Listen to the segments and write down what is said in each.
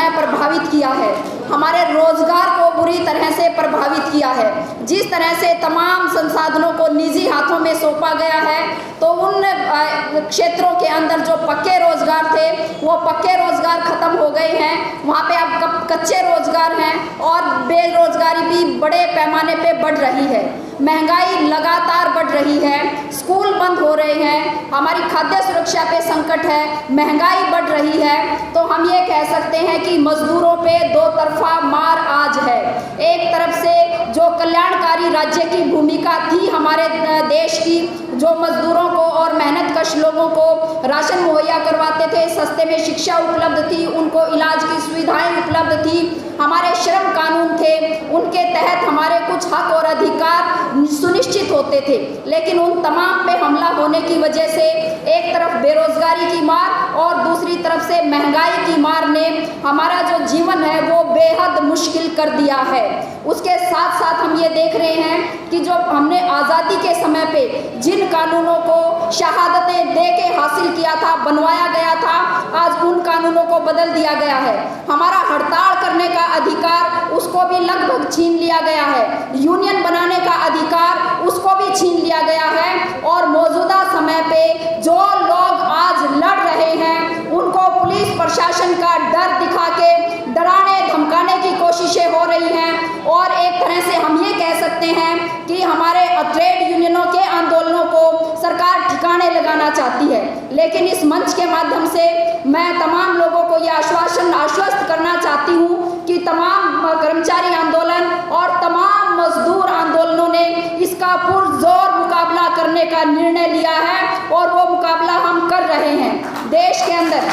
तरह प्रभावित किया है, हमारे रोजगार को बुरी तरह से प्रभावित किया है। जिस तरह से तमाम संसाधनों को निजी हाथों में सौंपा गया है, तो उन क्षेत्रों के अंदर जो पक्के रोजगार थे वो पक्के रोजगार खत्म हो गए हैं। वहाँ पे अब कच्चे रोजगार हैं और बेरोजगारी भी बड़े पैमाने पे बढ़ रही है। महंगाई लगातार बढ़ रही है, स्कूल बंद हो रहे हैं, हमारी खाद्य सुरक्षा पे संकट है, महंगाई बढ़ रही है। तो हम ये कह सकते हैं कि मजदूरों पे दो तरफा मार आज है। एक तरफ से जो कल्याणकारी राज्य की भूमिका थी हमारे देश की, जो मजदूरों को और मेहनतकश लोगों को राशन मुहैया करवाते थे, सस्ते में शिक्षा उपलब्ध थी, उनको इलाज की सुविधाएं उपलब्ध थी, हमारे श्रम कानून थे, उनके तहत हमारे कुछ हक और अधिकार सुनिश्चित होते थे। लेकिन उन तमाम पे हमला होने की वजह से एक तरफ बेरोजगारी की मार और दूसरी तरफ से महंगाई की मार ने हमारा जो जीवन है वो बेहद मुश्किल कर दिया है। उसके साथ साथ हम ये देख रहे हैं कि जो हमने आज़ादी के समय पे जिन कानूनों को शहादतें दे के हासिल किया था, बनवाया गया था, आज उन कानूनों को बदल दिया गया है। हमारा हड़ताल करने का अधिकार उसको भी लगभग छीन लिया गया है, यूनियन बनाने का अधिकार उसको भी छीन लिया गया है। और मौजूदा समय पे जो लोग आज लड़ रहे हैं उनको पुलिस प्रशासन का डर दिखा के डराने धमकाने की कोशिशें हो रही हैं। और एक तरह से हम ये कह सकते हैं कि हमारे ट्रेड यूनियनों के आंदोलनों को सरकार ठिकाने लगाना चाहती है। लेकिन इस मंच के माध्यम से मैं तमाम लोगों को यह आश्वस्त करना चाहती हूँ कि तमाम कर्मचारी आंदोलन और तमाम मजदूर आंदोलनों ने इसका पुरजोर मुकाबला करने का निर्णय लिया है और वो मुकाबला हम कर रहे हैं। देश के अंदर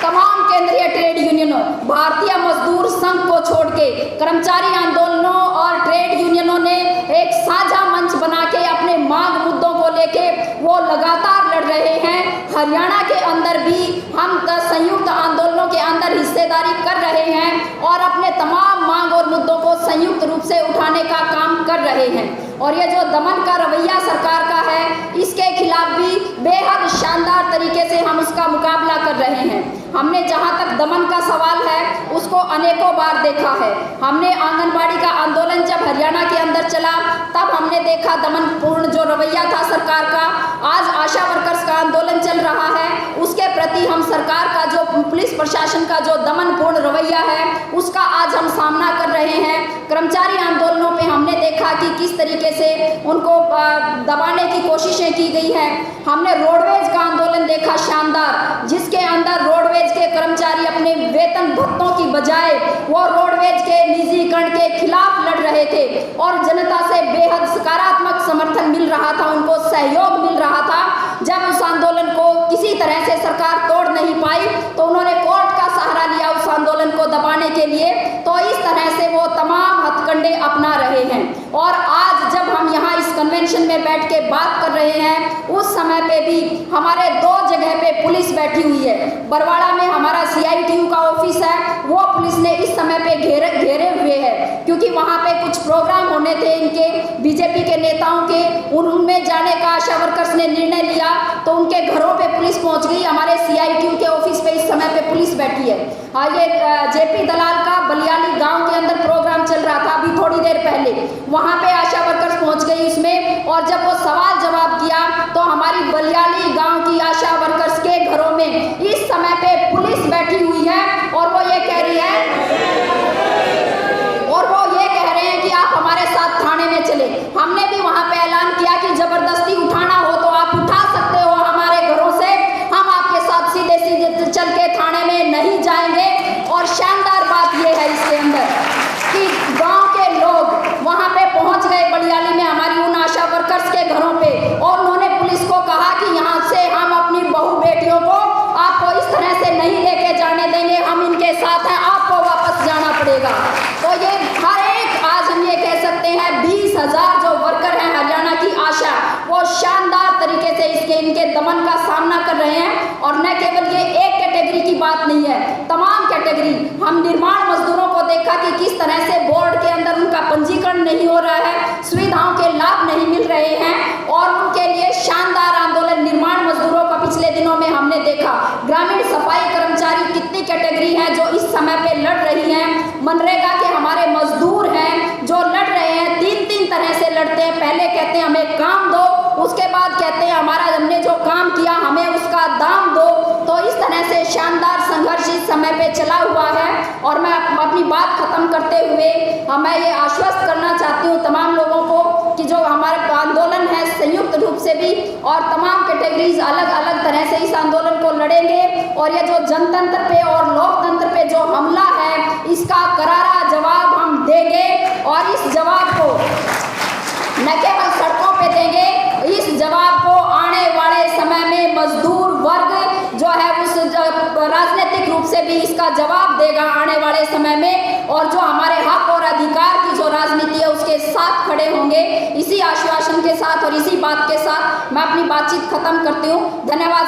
तमाम केंद्रीय ट्रेड यूनियनों, भारतीय मजदूर संघ को छोड़ के कर्मचारी आंदोलनों और ट्रेड यूनियनों ने एक साझा मंच बना के अपने मांग मुद्दों को लेके वो लगातार लड़ रहे हैं। हरियाणा के अंदर भी हम संयुक्त आंदोलनों के अंदर हिस्सेदारी कर रहे हैं और अपने तमाम मांग और मुद्दों को संयुक्त रूप से उठाने का काम कर रहे हैं। और ये जो दमन का रवैया सरकार का है, इसके खिलाफ भी बेहद शानदार तरीके से हम उसका मुकाबला कर रहे हैं। हमने जहाँ तक दमन का सवाल है उसको अनेकों बार देखा है। हमने आंगनबाड़ी का आंदोलन जब हरियाणा के अंदर चला तब हमने देखा दमनपूर्ण जो रवैया था सरकार का। आज आशा वर्कर्स का आंदोलन चल रहा है, उसके प्रति हम सरकार का जो पुलिस प्रशासन का जो दमनपूर्ण रवैया है उसका आज हम सामना कर रहे हैं। कर्मचारी आंदोलनों पे हमने देखा कि किस तरीके से उनको दबाने की कोशिशें की गई हैं। हमने रोडवेज का आंदोलन देखा शानदार, जिसके अंदर रोडवेज के कर्मचारी अपने वेतन भत्तों की बजाय वो रोडवेज के निजीकरण के खिलाफ लड़ रहे थे और जनता से बेहद सकारात्मक समर्थन मिल रहा था, उनको सहयोग मिल रहा था। जब उस आंदोलन को किसी तरह से सरकार तोड़ नहीं पाई तो उन्होंने कोर्ट का सहारा लिया उस आंदोलन को दबाने के लिए। तो इस तरह से वो तमाम हथकंडे अपना रहे हैं। और आज जब हम यहाँ इस कन्वेंशन में बैठ के बात कर रहे हैं उस समय पे भी हमारे दो जगह पे पुलिस बैठी हुई है। बरवाड़ा में हमारा CITU का ऑफिस है, वो पुलिस ने इस समय पे घेरे हुए है क्योंकि वहाँ पे कुछ प्रोग्राम होने थे इनके बीजेपी के नेताओं के, उनमें जाने का आशा वर्कर्स ने निर्णय लिया तो उनके घरों पे पुलिस पहुंच गई। हमारे CITU के ऑफिस पे इस समय पे पुलिस बैठी है। ये JP दलाल का बलियाली गांव के अंदर प्रोग्राम चल रहा था अभी थोड़ी देर पहले, वहां पे आशा वर्कर्स पहुंच गई उसमें। और जब वो सवाल जवाब किया तो हमारी बलियाली गांव की आशा वर्कर्स के घरों में इस समय पे पुलिस बैठी हुई है और वो ये कह रही है कि आप हमारे साथ थाने में चले। हमने भी वहां पे ऐलान किया कि जबरदस्ती उठाना हो तो आप उठा सकते हो हमारे घरों से, हम आपके साथ सीधे चल के थाने में नहीं जाएंगे। और शानदार बात यह है इसके अंदर कि गांव के लोग वहां पे पहुंच गए बलियाली में हमारी उन आशा वर्कर्स के घरों पे और उन्होंने पुलिस को कहा कि यहाँ से हम अपनी बहू बेटियों को आपको इस तरह से नहीं लेके जाने देंगे, हम इनके साथ हैं, आपको वापस जाना पड़ेगा। तो ये हर एक आज हम ये कह सकते हैं 20,000 जो वर्कर हैं हरियाणा की आशा, वो शानदार तरीके से इनके दमन का सामना कर रहे हैं। और न केवल ये एक कैटेगरी की बात नहीं है, तमाम कैटेगरी, हम निर्माण मजदूरों को देखा कि किस तरह से बोर्ड के अंदर उनका पंजीकरण नहीं हो रहा है, सुविधाओं के लाभ नहीं मिल रहे हैं और उनके लिए शानदार आंदोलन निर्माण मजदूरों का पिछले दिनों में हमने देखा। ग्रामीण सफाई कर्मचारी कर्मचारी कितनी कैटेगरी हैं जो इस समय पे लड़ रही हैं। मनरेगा के हमारे मजदूर हैं जो लड़ रहे हैं, तीन तरह से लड़ते हैं। पहले कहते हैं हमें काम दो, उसके बाद कहते हैं हमारा हमने जो काम किया हमें उसका दाम दो। तो इस तरह से शानदार संघर्ष इस समय पे चला हुआ है। और मैं अपनी बात खत्म करते हुए मैं ये आश्वस्त करना चाहती हूँ तमाम लोगों को कि जो हमारा आंदोलन है संयुक्त रूप से भी और तमाम कैटेगरीज अलग अलग तरह से इस आंदोलन को लड़ेंगे। और ये जो जनतंत्र पे और लोकतंत्र पे जो हमला है इसका करारा जवाब हम देंगे। और इस जवाब को न केवल सड़कों पे देंगे, इस जवाब को आने वाले समय में मजदूर वर्ग जो है उस राजनीतिक रूप से भी इसका जवाब देगा आने वाले समय में। और जो हमारे हक और अधिकार की जो राजनीति है उसके साथ खड़े होंगे। इसी आश्वासन के साथ और इसी बात के साथ मैं अपनी बातचीत खत्म करती हूँ। धन्यवाद।